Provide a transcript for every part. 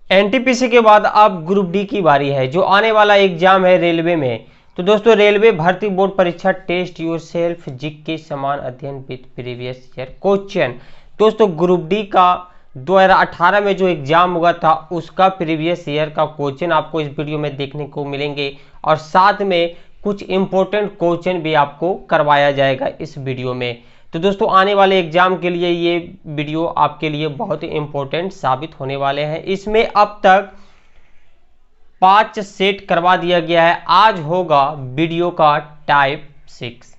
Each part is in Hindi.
एनटीपीसी के बाद अब ग्रुप डी की बारी है, जो आने वाला एग्जाम है रेलवे में। तो दोस्तों, रेलवे भर्ती बोर्ड परीक्षा टेस्ट योर सेल्फ जीके समान अध्ययन विद प्रीवियस ईयर क्वेश्चन। दोस्तों, ग्रुप डी का 2018 में जो एग्जाम हुआ था उसका प्रीवियस ईयर का क्वेश्चन आपको इस वीडियो में देखने को मिलेंगे, और साथ में कुछ इंपॉर्टेंट क्वेश्चन भी आपको करवाया जाएगा इस वीडियो में। तो दोस्तों, आने वाले एग्जाम के लिए ये वीडियो आपके लिए बहुत ही इंपॉर्टेंट साबित होने वाले हैं। इसमें अब तक 5 सेट करवा दिया गया है, आज होगा वीडियो का टाइप 6।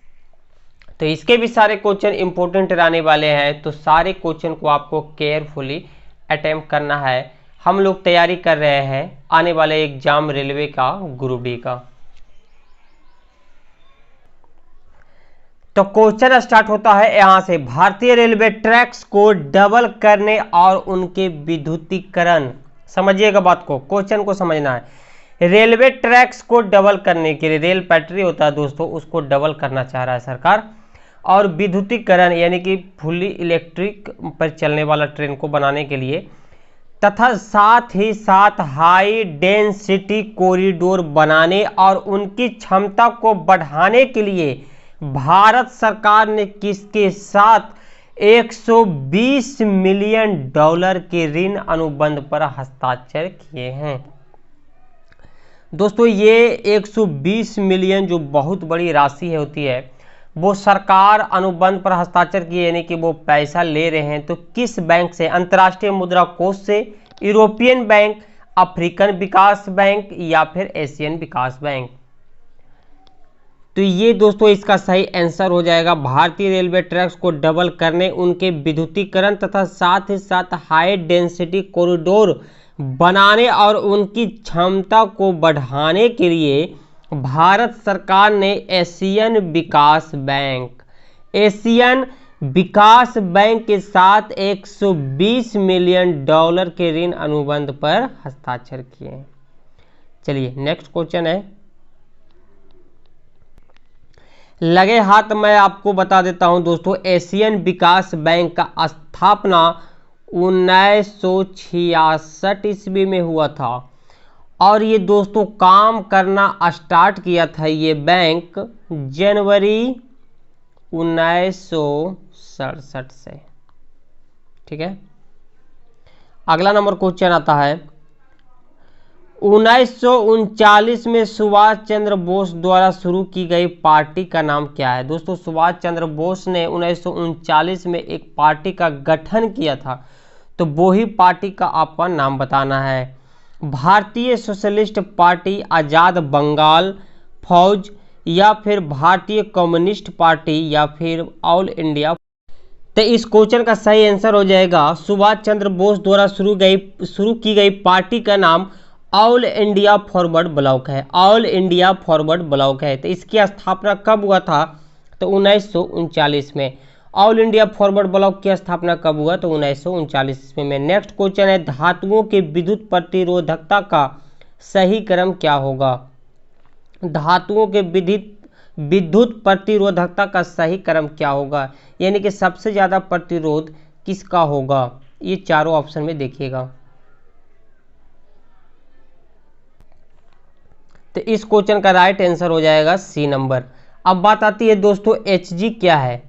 तो इसके भी सारे क्वेश्चन इंपॉर्टेंट रहने वाले हैं, तो सारे क्वेश्चन को आपको केयरफुली अटेम्प्ट करना है। हम लोग तैयारी कर रहे हैं आने वाले एग्जाम रेलवे का ग्रुप डी का। तो क्वेश्चन स्टार्ट होता है यहां से, भारतीय रेलवे ट्रैक्स को डबल करने और उनके विद्युतीकरण। समझिएगा बात को, क्वेश्चन को समझना है। रेलवे ट्रैक्स को डबल करने के लिए, रेल पटरी होता है दोस्तों, उसको डबल करना चाह रहा है सरकार, और विद्युतीकरण यानी कि फुल्ली इलेक्ट्रिक पर चलने वाला ट्रेन को बनाने के लिए, तथा साथ ही साथ हाई डेंसिटी कॉरिडोर बनाने और उनकी क्षमता को बढ़ाने के लिए भारत सरकार ने किसके साथ 120 मिलियन डॉलर के ऋण अनुबंध पर हस्ताक्षर किए हैं। दोस्तों, ये 120 मिलियन जो बहुत बड़ी राशि होती है, वो सरकार अनुबंध पर हस्ताक्षर किए, यानी कि वो पैसा ले रहे हैं। तो किस बैंक से? अंतर्राष्ट्रीय मुद्रा कोष से, यूरोपियन बैंक, अफ्रीकन विकास बैंक या फिर एशियन विकास बैंक। तो ये दोस्तों इसका सही आंसर हो जाएगा। भारतीय रेलवे ट्रैक्स को डबल करने, उनके विद्युतीकरण तथा साथ ही साथ हाई डेंसिटी कॉरिडोर बनाने और उनकी क्षमता को बढ़ाने के लिए भारत सरकार ने एशियन विकास बैंक के साथ 120 मिलियन डॉलर के ऋण अनुबंध पर हस्ताक्षर किए। चलिए नेक्स्ट क्वेश्चन है, लगे हाथ मैं आपको बता देता हूं दोस्तों। एशियन विकास बैंक का स्थापना 1966 ईस्वी में हुआ था, और ये दोस्तों काम करना स्टार्ट किया था ये बैंक जनवरी 1967 से। ठीक है, अगला नंबर क्वेश्चन आता है, 1939 में सुभाष चंद्र बोस द्वारा शुरू की गई पार्टी का नाम क्या है? दोस्तों, सुभाष चंद्र बोस ने 1939 में एक पार्टी का गठन किया था, तो वो ही पार्टी का आपका नाम बताना है। भारतीय सोशलिस्ट पार्टी, आजाद बंगाल फौज, या फिर भारतीय कम्युनिस्ट पार्टी, या फिर ऑल इंडिया। तो इस क्वेश्चन का सही आंसर हो जाएगा, सुभाष चंद्र बोस द्वारा शुरू की गई पार्टी का नाम ऑल इंडिया फॉरवर्ड ब्लॉक है। ऑल इंडिया फॉरवर्ड ब्लॉक है। तो इसकी स्थापना कब हुआ था? तो 1939 में। ऑल इंडिया फॉरवर्ड ब्लॉक की स्थापना कब हुआ? तो 1939 में। नेक्स्ट क्वेश्चन है, धातुओं के विद्युत प्रतिरोधकता का सही क्रम क्या होगा? धातुओं के विद्युत प्रतिरोधकता का सही क्रम क्या होगा, यानी कि सबसे ज्यादा प्रतिरोध किसका होगा? ये चारों ऑप्शन में देखिएगा। तो इस क्वेश्चन का राइट आंसर हो जाएगा सी नंबर। अब बात आती है दोस्तों, Hg क्या है,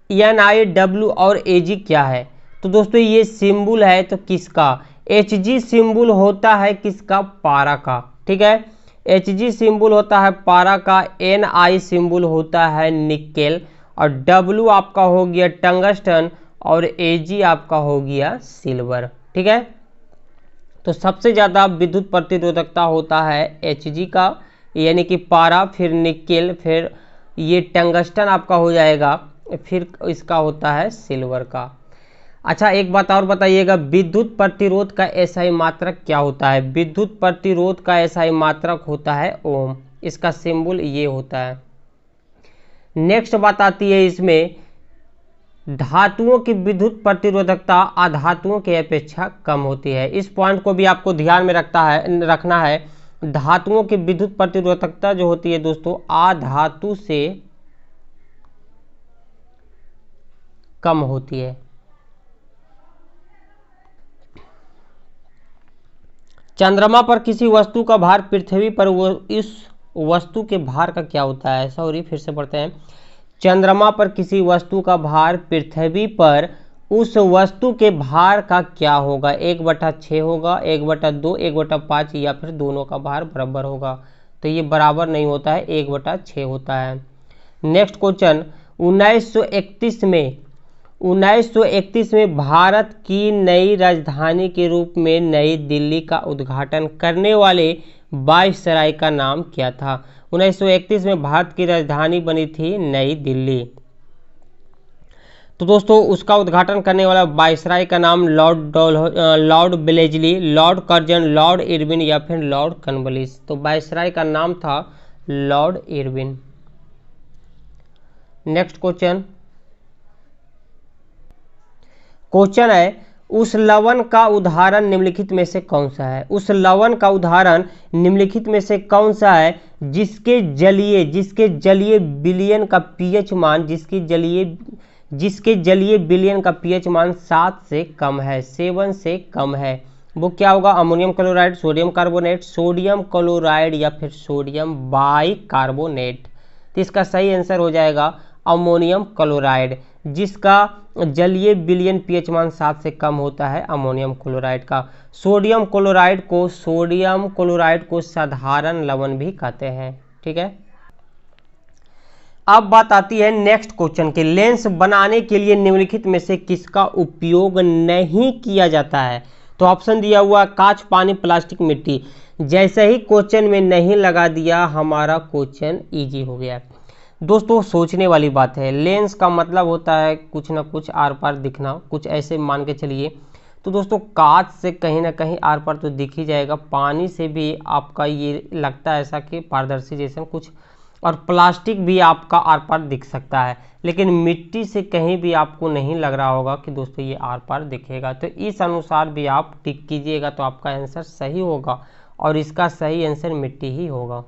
NiW और Ag क्या है? तो दोस्तों ये सिंबल है तो किसका? Hg सिंबल होता है किसका? पारा का। ठीक है, Hg सिंबल होता है पारा का, Ni सिंबल होता है निकेल, और W आपका हो गया टंगस्टन, और Ag आपका हो गया सिल्वर। ठीक है, तो सबसे ज़्यादा विद्युत प्रतिरोधकता होता है Hg का, यानी कि पारा, फिर निकेल, फिर ये टंगस्टन आपका हो जाएगा, फिर इसका होता है सिल्वर का। अच्छा, एक बात और बताइएगा, विद्युत प्रतिरोध का एसआई मात्रक क्या होता है? विद्युत प्रतिरोध का एसआई मात्रक होता है ओम। इसका सिंबल ये होता है। नेक्स्ट बात आती है इसमें, धातुओं की विद्युत प्रतिरोधकता अधातुओं की अपेक्षा कम होती है। इस पॉइंट को भी आपको ध्यान में रखना है। धातुओं की विद्युत प्रतिरोधकता जो होती है दोस्तों, अधातु से कम होती है। चंद्रमा पर किसी वस्तु का भार पृथ्वी पर वो इस वस्तु के भार का क्या होता है। सॉरी, फिर से पढ़ते हैं। चंद्रमा पर किसी वस्तु का भार पृथ्वी पर उस वस्तु के भार का क्या होगा। 1/6 होगा, 1/2, 1/5 या फिर दोनों का भार बराबर होगा। तो ये बराबर नहीं होता है, 1/6 होता है। नेक्स्ट क्वेश्चन, 1931 में भारत की नई राजधानी के रूप में नई दिल्ली का उद्घाटन करने वाले वायसराय का नाम क्या था। 1931 में भारत की राजधानी बनी थी नई दिल्ली। तो दोस्तों उसका उद्घाटन करने वाला वायसराय का नाम लॉर्ड बेलेजली, लॉर्ड कर्जन, लॉर्ड इरविन या फिर लॉर्ड कॉर्नवालिस। तो वायसराय का नाम था लॉर्ड इरविन। नेक्स्ट क्वेश्चन है, उस लवण का उदाहरण निम्नलिखित में से कौन सा है। उस लवण का उदाहरण निम्नलिखित में से कौन सा है जिसके जलीय विलयन का पीएच मान विलयन का पीएच मान 7 से कम है, 7 से कम है। वो क्या होगा। Ammonium chloride, sodium carbonate, sodium chloride या फिर सोडियम बाइकार्बोनेट। तो इसका सही आंसर हो जाएगा अमोनियम क्लोराइड, जिसका जलीय विलयन पीएच मान 7 से कम होता है अमोनियम क्लोराइड का। सोडियम क्लोराइड को साधारण लवण भी कहते हैं। ठीक है, अब बात आती है नेक्स्ट क्वेश्चन के, लेंस बनाने के लिए निम्नलिखित में से किसका उपयोग नहीं किया जाता है। तो ऑप्शन दिया हुआ कांच, पानी, प्लास्टिक, मिट्टी। जैसे ही क्वेश्चन में नहीं लगा दिया, हमारा क्वेश्चन इजी हो गया। दोस्तों सोचने वाली बात है, लेंस का मतलब होता है कुछ ना कुछ आर पार दिखना, कुछ ऐसे मान के चलिए। तो दोस्तों कांच से कहीं ना कहीं आर पार तो दिख ही जाएगा, पानी से भी आपका ये लगता है ऐसा कि पारदर्शी जैसा कुछ, और प्लास्टिक भी आपका आर पार दिख सकता है, लेकिन मिट्टी से कहीं भी आपको नहीं लग रहा होगा कि दोस्तों ये आर पार दिखेगा। तो इस अनुसार भी आप टिक कीजिएगा तो आपका आंसर सही होगा, और इसका सही आंसर मिट्टी ही होगा।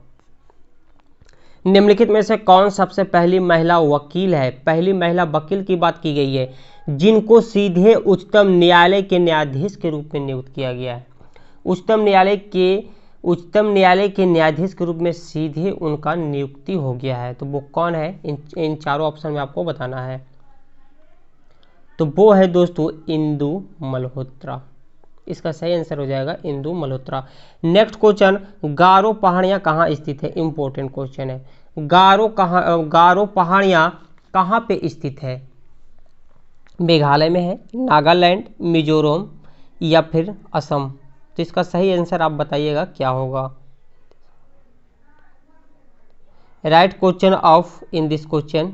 निम्नलिखित में से कौन सबसे पहली महिला वकील है। पहली महिला वकील की बात की गई है जिनको सीधे उच्चतम न्यायालय के न्यायाधीश के रूप में नियुक्त किया गया है। उच्चतम न्यायालय के न्यायाधीश के रूप में सीधे उनका नियुक्ति हो गया है। तो वो कौन है, इन चारों ऑप्शन में आपको बताना है। तो वो है दोस्तों इंदु मल्होत्रा। इसका सही आंसर हो जाएगा इंदु मल्होत्रा। नेक्स्ट क्वेश्चन, गारो पहाड़ियाँ कहाँ स्थित है। इंपॉर्टेंट क्वेश्चन है। गारो पहाड़ियाँ कहाँ पे स्थित है। मेघालय में है, नागालैंड, मिजोरम या फिर असम। तो इसका सही आंसर आप बताइएगा क्या होगा। Right question of in this question.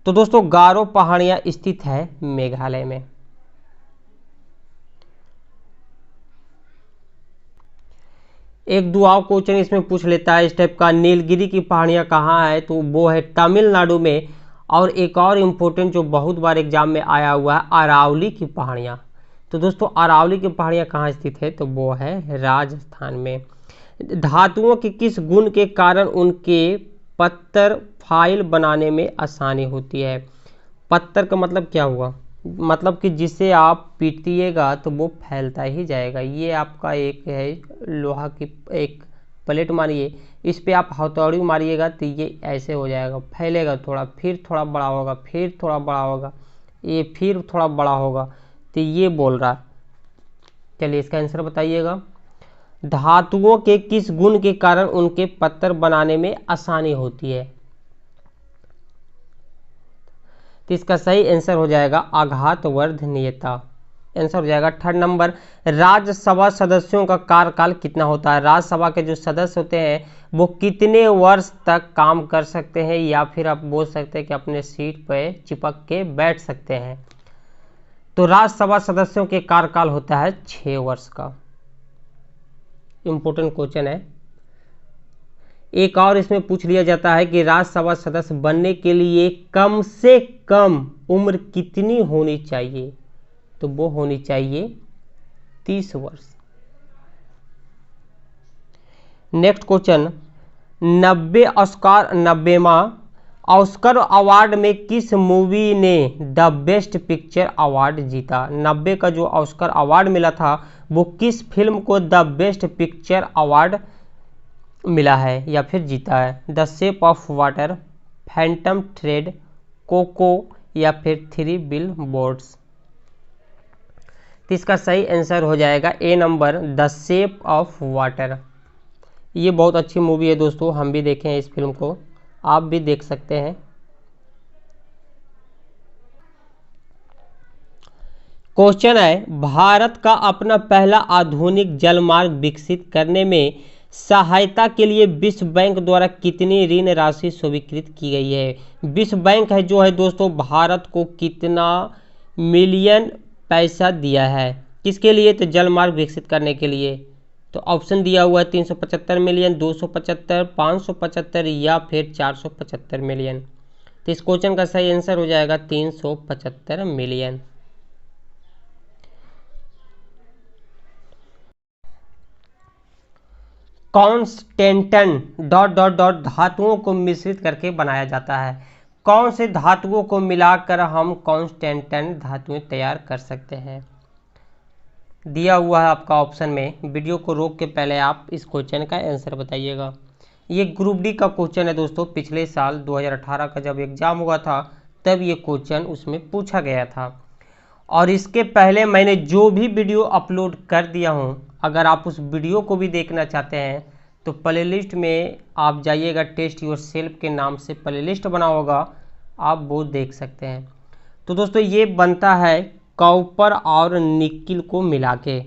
तो दोस्तों गारो पहाड़ियाँ स्थित है मेघालय में। एक दुआओ क्वेश्चन इसमें पूछ लेता है इस टाइप का, नीलगिरी की पहाड़ियाँ कहाँ है। तो वो है तमिलनाडु में। और एक और इम्पोर्टेंट जो बहुत बार एग्जाम में आया हुआ है, अरावली की पहाड़ियाँ। तो दोस्तों अरावली की पहाड़ियाँ कहाँ स्थित है। तो वो है राजस्थान में। धातुओं के किस गुण के कारण उनके पत्थर फाइल बनाने में आसानी होती है। पत्थर का मतलब क्या हुआ, मतलब कि जिसे आप पीटिएगा तो वो फैलता ही जाएगा। ये आपका एक है लोहा की एक प्लेट मारिए, इस पे आप हथौड़ी मारिएगा तो ये ऐसे हो जाएगा, फैलेगा थोड़ा, फिर थोड़ा बड़ा होगा, फिर थोड़ा बड़ा होगा, ये फिर थोड़ा बड़ा होगा। तो ये बोल रहा है। चलिए इसका आंसर बताइएगा। धातुओं के किस गुण के कारण उनके पत्थर बनाने में आसानी होती है। तो इसका सही आंसर हो जाएगा आघातवर्धनीयता। आंसर हो जाएगा 3rd नंबर। राज्यसभा सदस्यों का कार्यकाल कितना होता है। राज्यसभा के जो सदस्य होते हैं वो कितने वर्ष तक काम कर सकते हैं, या फिर आप बोल सकते हैं कि अपने सीट पर चिपक के बैठ सकते हैं। तो राज्यसभा सदस्यों के कार्यकाल होता है 6 वर्ष का। इंपॉर्टेंट क्वेश्चन है। एक और इसमें पूछ लिया जाता है कि राज्यसभा सदस्य बनने के लिए कम से कम उम्र कितनी होनी चाहिए। तो वो होनी चाहिए 30 वर्ष। नेक्स्ट क्वेश्चन, 90वां ऑस्कर अवार्ड में किस मूवी ने द बेस्ट पिक्चर अवार्ड जीता? 90 का जो ऑस्कर अवार्ड मिला था वो किस फिल्म को द बेस्ट पिक्चर अवार्ड मिला है या फिर जीता है? The shape of water, phantom thread, coco या फिर थ्री बिलबोर्ड्स? तो इसका सही आंसर हो जाएगा A number, the shape of water. ये बहुत अच्छी मूवी है दोस्तों, हम भी देखे हैं इस फिल्म को, आप भी देख सकते हैं। क्वेश्चन है, भारत का अपना पहला आधुनिक जलमार्ग विकसित करने में सहायता के लिए विश्व बैंक द्वारा कितनी ऋण राशि स्वीकृत की गई है? विश्व बैंक है जो है दोस्तों, भारत को कितना मिलियन पैसा दिया है किसके लिए? तो जलमार्ग विकसित करने के लिए। तो ऑप्शन दिया हुआ है 375 मिलियन, 275, 575 या फिर 475 मिलियन। तो इस क्वेश्चन का सही आंसर हो जाएगा 375 million. Constantan dot dot dot धातुओं को मिश्रित करके बनाया जाता है। कौन से धातुओं को मिलाकर हम कॉन्स्टेंटन धातुएं तैयार कर सकते हैं? दिया हुआ है आपका ऑप्शन में। वीडियो को रोक के पहले आप इस क्वेश्चन का आंसर बताइएगा। ये ग्रुप डी का क्वेश्चन है दोस्तों, पिछले साल 2018 का जब एग्जाम हुआ था तब ये क्वेश्चन उसमें पूछा गया था। और इसके पहले मैंने जो भी वीडियो अपलोड कर दिया हूँ, अगर आप उस वीडियो को भी देखना चाहते हैं तो प्लेलिस्ट में आप जाइएगा, टेस्ट योर सेल्फ के नाम से प्लेलिस्ट बना होगा, आप वो देख सकते हैं। तो दोस्तों ये बनता है कॉपर और निकिल को मिला के।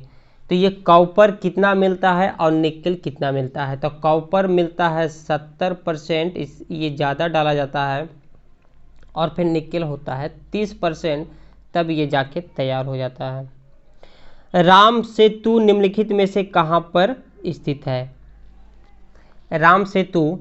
तो ये कॉपर कितना मिलता है और निकिल कितना मिलता है? तो कॉपर मिलता है 70%, ये ज़्यादा डाला जाता है, और फिर निकिल होता है 30%, तब ये जाके तैयार हो जाता है। राम सेतु निम्नलिखित में से कहाँ पर स्थित है? राम सेतु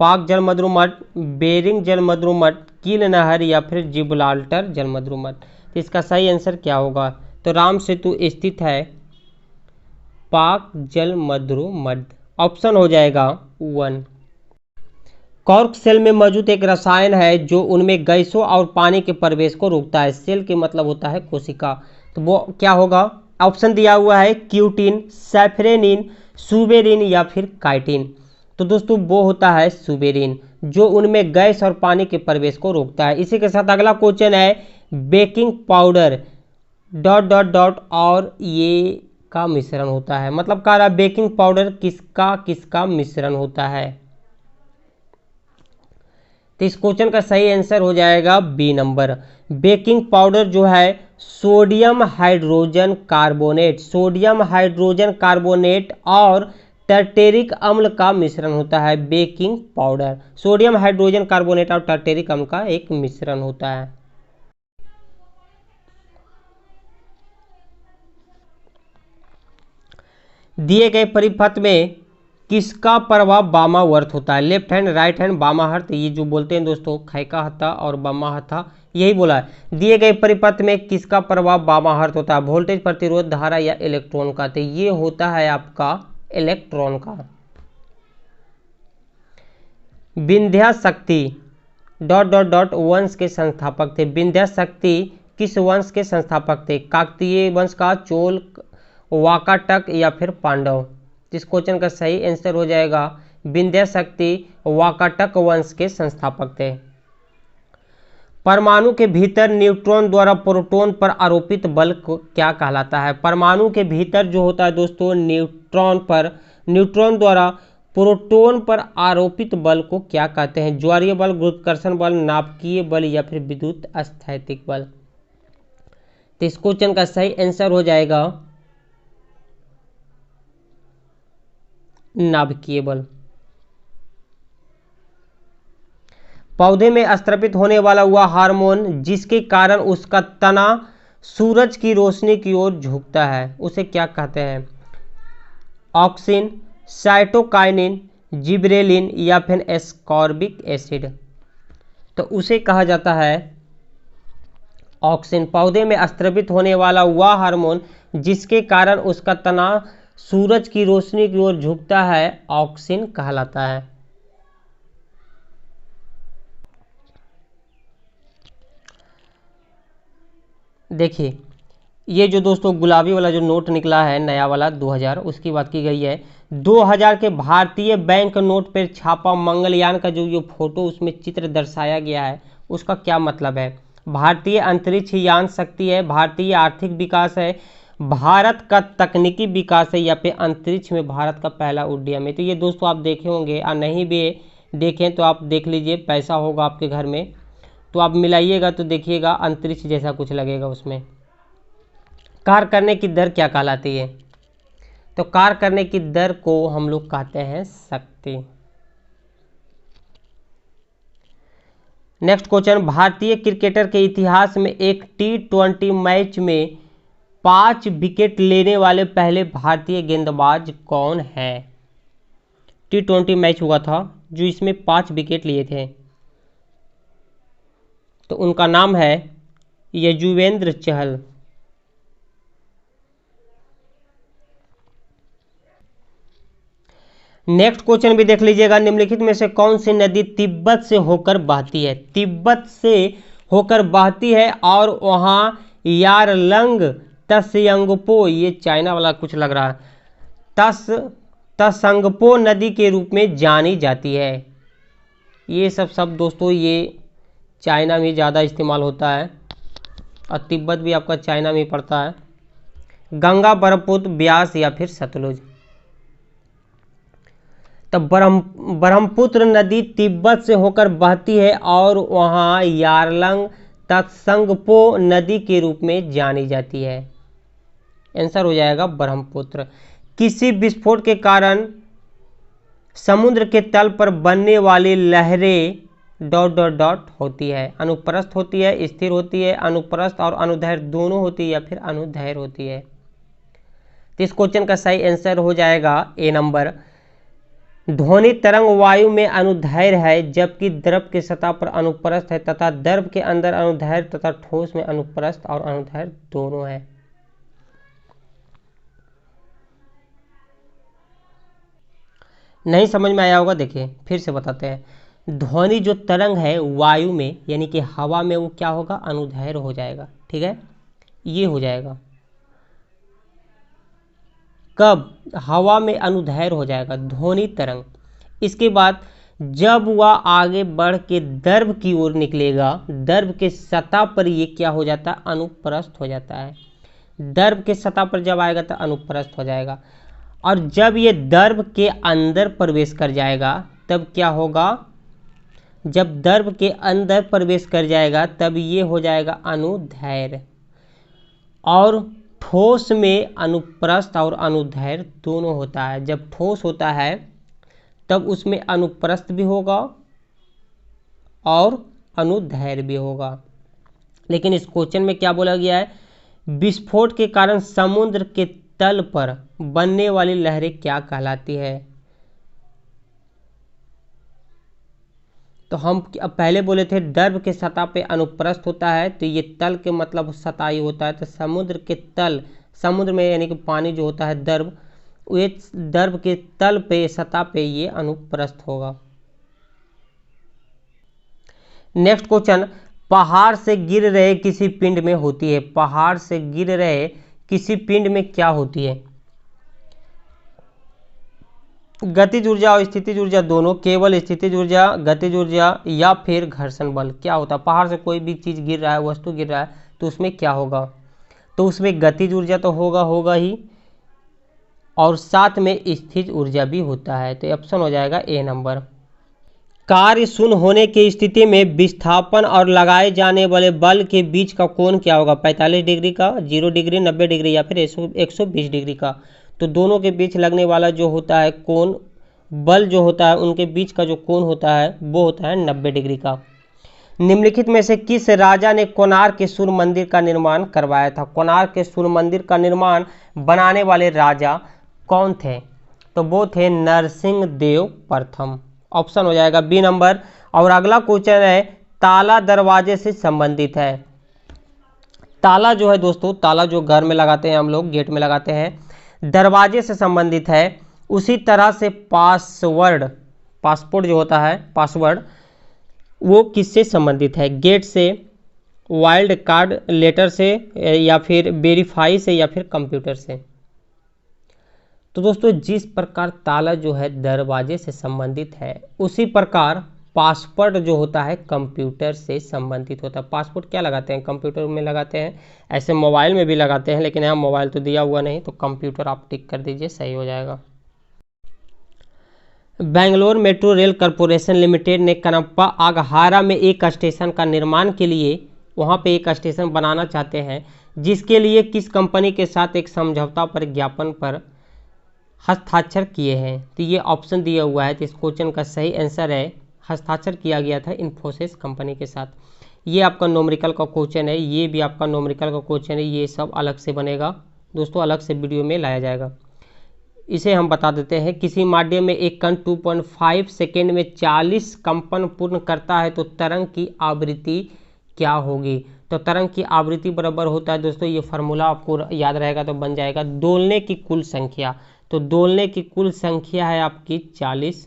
पाक जलमद्रुमठ, बेरिंग जलमद्रुमठ, कील नहर या फिर जिब्राल्टर जलमद्रुमठ? तो इसका सही आंसर क्या होगा? तो राम सेतु स्थित है पाक जलमद्रुमठ, ऑप्शन हो जाएगा 1। कॉर्क सेल में मौजूद एक रसायन है जो उनमें गैसों और पानी के प्रवेश को रोकता है। सेल के मतलब होता है कोशिका, तो वो क्या होगा? ऑप्शन दिया हुआ है क्यूटिन, सैफरेनिन, सुबेरिन या फिर काइटिन। तो दोस्तों वो होता है सुबेरिन, जो उनमें गैस और पानी के प्रवेश को रोकता है। इसी के साथ अगला क्वेश्चन है, baking powder dot dot dot और ये का मिश्रण होता है। मतलब कह रहा बेकिंग पाउडर किसका किसका मिश्रण होता है? तो इस क्वेश्चन का सही आंसर हो जाएगा बी नंबर। बेकिंग पाउडर जो है sodium hydrogen carbonate, sodium hydrogen carbonate और टर्टेरिक अम्ल का मिश्रण होता है। Baking powder sodium hydrogen carbonate और टर्टेरिक अम्ल का एक मिश्रण होता है। दिए गए परिपथ में किसका प्रभाव वामावर्त होता है? लेफ्ट हैंड, राइट हैंड, वामाहर्त, ये जो बोलते हैं दोस्तों खैका हथा और वामाहथा, यही बोला है। दिए गए परिपथ में किसका प्रभाव वामाहर्त होता है? वोल्टेज, प्रतिरोध, धारा या इलेक्ट्रॉन का? तो ये होता है आपका इलेक्ट्रॉन का। विंध्या शक्ति डॉट डॉट डॉट वंश के संस्थापक थे। विंध्या शक्ति किस वंश के संस्थापक थे? काकतीय वंश का, चोल, वाकाटक या फिर पांडव? इस क्वेश्चन का सही आंसर हो जाएगा विंध्या शक्ति वाकाटक वंश के संस्थापक थे। परमाणु के भीतर न्यूट्रॉन द्वारा प्रोटॉन पर आरोपित बल को क्या कहलाता है? परमाणु के भीतर जो होता है दोस्तों न्यूट्रॉन द्वारा प्रोटॉन पर आरोपित बल को क्या कहते हैं? ज्वारीय बल, गुरुत्वाकर्षण बल, नाभिकीय बल या फिर विद्युत स्थैतिक बल? तो इस क्वेश्चन का सही आंसर हो जाएगा नाभिकीय बल। पौधे में स्रावित होने वाला वह हार्मोन जिसके कारण उसका तना सूरज की रोशनी की ओर झुकता है, उसे क्या कहते हैं? ऑक्सिन, साइटोकाइनिन, जिब्रेलिन या फिर एस्कॉर्बिक एसिड? तो उसे कहा जाता है ऑक्सिन। पौधे में स्रावित होने वाला वह हार्मोन जिसके कारण उसका तना सूरज की रोशनी की ओर झुकता है, ऑक्सिन कहलाता है। देखिए ये जो दोस्तों गुलाबी वाला जो नोट निकला है नया वाला 2000, उसकी बात की गई है। 2000 के भारतीय बैंक नोट पर छापा मंगलयान का जो फोटो उसमें चित्र दर्शाया गया है, उसका क्या मतलब है? भारतीय अंतरिक्ष यान शक्ति है, भारतीय आर्थिक विकास है, भारत का तकनीकी विकास है, या फिर अंतरिक्ष में भारत का पहला उड्डयन है। तो ये दोस्तों आप देखे होंगे, और नहीं भी देखें तो आप देख लीजिए, पैसा होगा आपके घर में तो आप मिलाइएगा तो देखिएगा अंतरिक्ष जैसा कुछ लगेगा उसमें। कार्य करने की दर क्या कहलाती है? तो कार्य करने की दर को हम लोग कहते हैं शक्ति। नेक्स्ट क्वेश्चन, भारतीय क्रिकेटर के इतिहास में एक T20 मैच में 5 विकेट लेने वाले पहले भारतीय गेंदबाज कौन है? T20 मैच हुआ था जो इसमें 5 विकेट लिए थे, तो उनका नाम है यजुवेंद्र चहल। नेक्स्ट क्वेश्चन भी देख लीजिएगा, निम्नलिखित में से कौन सी नदी तिब्बत से होकर बहती है? तिब्बत से होकर बहती है और वहां यारलंग तस्यंगपो, ये चाइना वाला कुछ लग रहा है, तसंगपो नदी के रूप में जानी जाती है। ये सब शब्द दोस्तों ये चाइना में ज़्यादा इस्तेमाल होता है, और तिब्बत भी आपका चाइना में पड़ता है। गंगा, ब्रह्मपुत्र, ब्यास या फिर सतलुज? तो ब्रह्मपुत्र नदी तिब्बत से होकर बहती है और वहाँ यारलंग तत्संगपो नदी के रूप में जानी जाती है। आंसर हो जाएगा ब्रह्मपुत्र। किसी विस्फोट के कारण समुद्र के तल पर बनने वाली लहरें ... होती है? अनुप्रस्थ होती है, स्थिर होती है, अनुप्रस्थ और अनुदैर्घ्य दोनों होती है, या फिर अनुदैर्घ्य होती है? तो इस क्वेश्चन का सही आंसर हो जाएगा ए नंबर। ध्वनि तरंग वायु में अनुदैर्घ्य है, जबकि द्रव के सतह पर अनुप्रस्थ है, तथा द्रव के अंदर अनुदैर्घ्य तथा ठोस में अनुप्रस्थ और अनुदैर्घ्य दोनों है। नहीं समझ में आया होगा, देखिए फिर से बताते हैं। ध्वनि जो तरंग है वायु में यानी कि हवा में, वो क्या होगा? अनुदैर्घ्य हो जाएगा। ठीक है, ये हो जाएगा। कब? हवा में अनुदैर्घ्य हो जाएगा ध्वनि तरंग। इसके बाद जब वह आगे बढ़ के द्रव की ओर निकलेगा, द्रव के सतह पर ये क्या हो जाता है? अनुप्रस्थ हो जाता है। द्रव के सतह पर जब आएगा तो अनुप्रस्थ हो जाएगा, और जब ये द्रव के अंदर प्रवेश कर जाएगा तब क्या होगा? जब द्रव के अंदर प्रवेश कर जाएगा तब ये हो जाएगा अनुदैर्घ्य। और ठोस में अनुप्रस्थ और अनुदैर्घ्य दोनों होता है। जब ठोस होता है तब उसमें अनुप्रस्थ भी होगा और अनुदैर्घ्य भी होगा। लेकिन इस क्वेश्चन में क्या बोला गया है? विस्फोट के कारण समुद्र के तल पर बनने वाली लहरें क्या कहलाती है? तो हम पहले बोले थे द्रव के सतह पे अनुप्रस्थ होता है, तो ये तल के मतलब सतह ही होता है। तो समुद्र के तल, समुद्र में यानी कि पानी जो होता है द्रव, ये द्रव के तल पे सतह पे ये अनुप्रस्थ होगा। नेक्स्ट क्वेश्चन, पहाड़ से गिर रहे किसी पिंड में होती है? पहाड़ से गिर रहे किसी पिंड में क्या होती है? गतिज ऊर्जा और स्थितिज ऊर्जा दोनों, केवल स्थितिज ऊर्जा, गतिज ऊर्जा, या फिर घर्षण बल? क्या होता है? पहाड़ से कोई भी चीज़ गिर रहा है, वस्तु गिर रहा है, तो उसमें क्या होगा? तो उसमें गतिज ऊर्जा तो होगा ही, और साथ में स्थितिज ऊर्जा भी होता है। तो ऑप्शन हो जाएगा ए नंबर। कार्य शून्य होने की स्थिति में विस्थापन और लगाए जाने वाले बल के बीच का कोण क्या होगा? 45 डिग्री का, 0 डिग्री, 90 डिग्री, या फिर 120 डिग्री का? तो दोनों के बीच लगने वाला जो होता है कोण, बल जो होता है उनके बीच का जो कोण होता है वो होता है 90 डिग्री का। निम्नलिखित में से किस राजा ने कोणार्क के सूर्य मंदिर का निर्माण करवाया था? कोणार्क के सूर्य मंदिर का निर्माण बनाने वाले राजा कौन थे? तो वो थे नरसिंह देव प्रथम। ऑप्शन हो जाएगा बी नंबर। और अगला क्वेश्चन है, ताला दरवाजे से संबंधित है। ताला जो है दोस्तों, ताला जो घर में लगाते हैं हम लोग, गेट में लगाते हैं, दरवाजे से संबंधित है। उसी तरह से पासवर्ड, पासपोर्ट जो होता है, पासवर्ड, वो किससे संबंधित है? गेट से, वाइल्ड कार्ड लेटर से या फिर वेरीफाई से या फिर कंप्यूटर से। तो दोस्तों जिस प्रकार ताला जो है दरवाजे से संबंधित है, उसी प्रकार पासवर्ड जो होता है कंप्यूटर से संबंधित होता है। पासवर्ड क्या लगाते हैं, कंप्यूटर में लगाते हैं, ऐसे मोबाइल में भी लगाते हैं, लेकिन यहाँ मोबाइल तो दिया हुआ नहीं, तो कंप्यूटर आप टिक कर दीजिए, सही हो जाएगा। Bangalore metro rail corporation limited ने कनप्पा आगहारा में एक स्टेशन का निर्माण के लिए वहाँ पे एक स्टेशन बनाना चाहते हैं, जिसके लिए किस कंपनी के साथ एक समझौता पर ज्ञापन पर हस्ताक्षर किए हैं। तो ये ऑप्शन दिया हुआ है, तो इस क्वेश्चन का सही आंसर है हस्ताक्षर किया गया था इन्फोसिस कंपनी के साथ। ये आपका न्यूमेरिकल का क्वेश्चन है, ये भी आपका न्यूमेरिकल का क्वेश्चन है, ये सब अलग से बनेगा दोस्तों, अलग से वीडियो में लाया जाएगा। इसे हम बता देते हैं, किसी माध्यम में एक कण 2.5 सेकेंड में 40 कंपन पूर्ण करता है तो तरंग की आवृत्ति क्या होगी। तो तरंग की आवृत्ति बराबर होता है दोस्तों, ये फार्मूला आपको याद रहेगा तो बन जाएगा, दोलने की कुल संख्या। तो दोलने की कुल संख्या है आपकी 40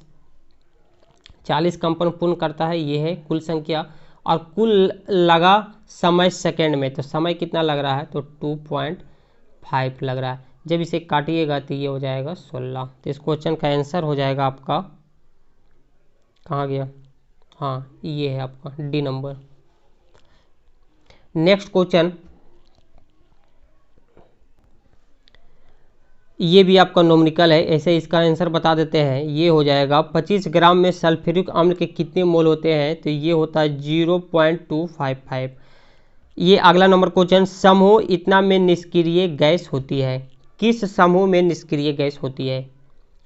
कंपन पूर्ण करता है, ये है कुल संख्या। और कुल लगा समय सेकेंड में, तो समय कितना लग रहा है, तो 2.5 लग रहा है। जब इसे काटिएगा तो ये हो जाएगा 16। तो इस क्वेश्चन का आंसर हो जाएगा आपका, कहाँ गया, हाँ ये है आपका डी नंबर। नेक्स्ट क्वेश्चन, ये भी आपका न्यूमेरिकल है, ऐसे इसका आंसर बता देते हैं। ये हो जाएगा 25 ग्राम में सल्फ्यूरिक अम्ल के कितने मोल होते हैं, तो ये होता है 0.255। ये अगला नंबर क्वेश्चन, समूह इतना में निष्क्रिय गैस होती है, किस समूह में निष्क्रिय गैस होती है,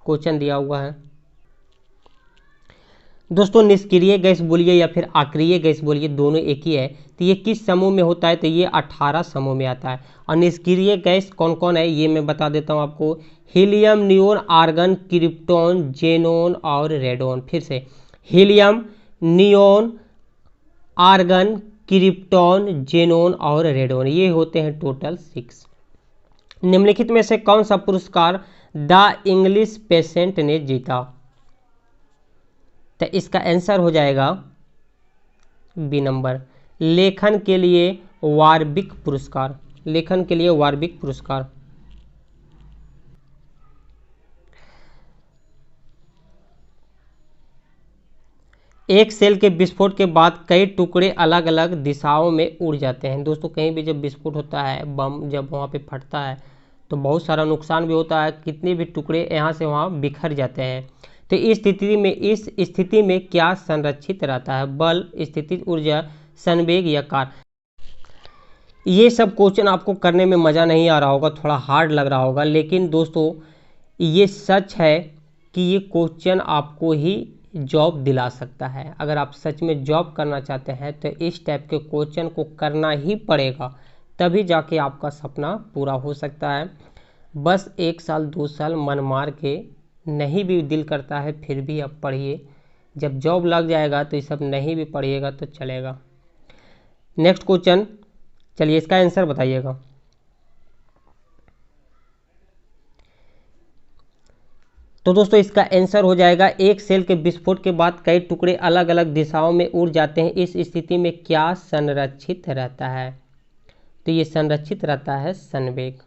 क्वेश्चन दिया हुआ है दोस्तों। निष्क्रिय गैस बोलिए या फिर अक्रिय गैस बोलिए, दोनों एक ही है। तो ये किस समूह में होता है, तो ये 18 समूह में आता है। और निष्क्रिय गैस कौन कौन है ये मैं बता देता हूँ आपको, helium, neon, argon, krypton, xenon और रेडोन। फिर से helium, neon, argon, krypton, xenon और रेडोन, ये होते हैं टोटल 6। निम्नलिखित में से कौन सा पुरस्कार द इंग्लिश पेशेंट ने जीता, तो इसका आंसर हो जाएगा बी नंबर, लेखन के लिए वार्विक पुरस्कार, लेखन के लिए वार्विक पुरस्कार। एक सेल के विस्फोट के बाद कई टुकड़े अलग अलग दिशाओं में उड़ जाते हैं। दोस्तों कहीं भी जब विस्फोट होता है, बम जब वहाँ पे फटता है तो बहुत सारा नुकसान भी होता है, कितने भी टुकड़े यहाँ से वहाँ बिखर जाते हैं। तो इस स्थिति में क्या संरक्षित रहता है, बल, स्थितिज ऊर्जा, संवेग या कार। ये सब क्वेश्चन आपको करने में मज़ा नहीं आ रहा होगा, थोड़ा हार्ड लग रहा होगा, लेकिन दोस्तों ये सच है कि ये क्वेश्चन आपको ही जॉब दिला सकता है। अगर आप सच में जॉब करना चाहते हैं तो इस टाइप के क्वेश्चन को करना ही पड़ेगा, तभी जाके आपका सपना पूरा हो सकता है। बस 1 साल 2 साल मन मार के नहीं भी दिल करता है फिर भी आप पढ़िए, जब जॉब लग जाएगा तो ये सब नहीं भी पढ़िएगा तो चलेगा। नेक्स्ट क्वेश्चन, चलिए इसका आंसर बताइएगा। तो दोस्तों इसका आंसर हो जाएगा, एक सेल के विस्फोट के बाद कई टुकड़े अलग अलग दिशाओं में उड़ जाते हैं, इस स्थिति में क्या संरक्षित रहता है, तो ये संरक्षित रहता है संवेग।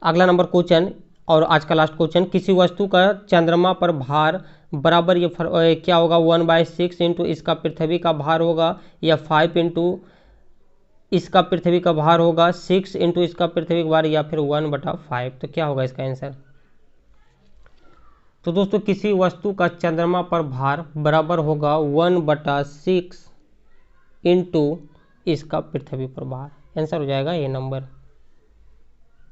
अगला नंबर क्वेश्चन और आज का लास्ट क्वेश्चन, किसी वस्तु का चंद्रमा पर भार बराबर ये क्या होगा, 1/6 इंटू इसका पृथ्वी का भार होगा, या 5 इंटू इसका पृथ्वी का भार होगा, 6 इंटू इसका पृथ्वी का भार, या फिर 1/5। तो क्या होगा इसका आंसर। तो दोस्तों किसी वस्तु का चंद्रमा पर भार बराबर होगा 1/6 इंटू इसका पृथ्वी पर भार, आंसर हो जाएगा ये नंबर।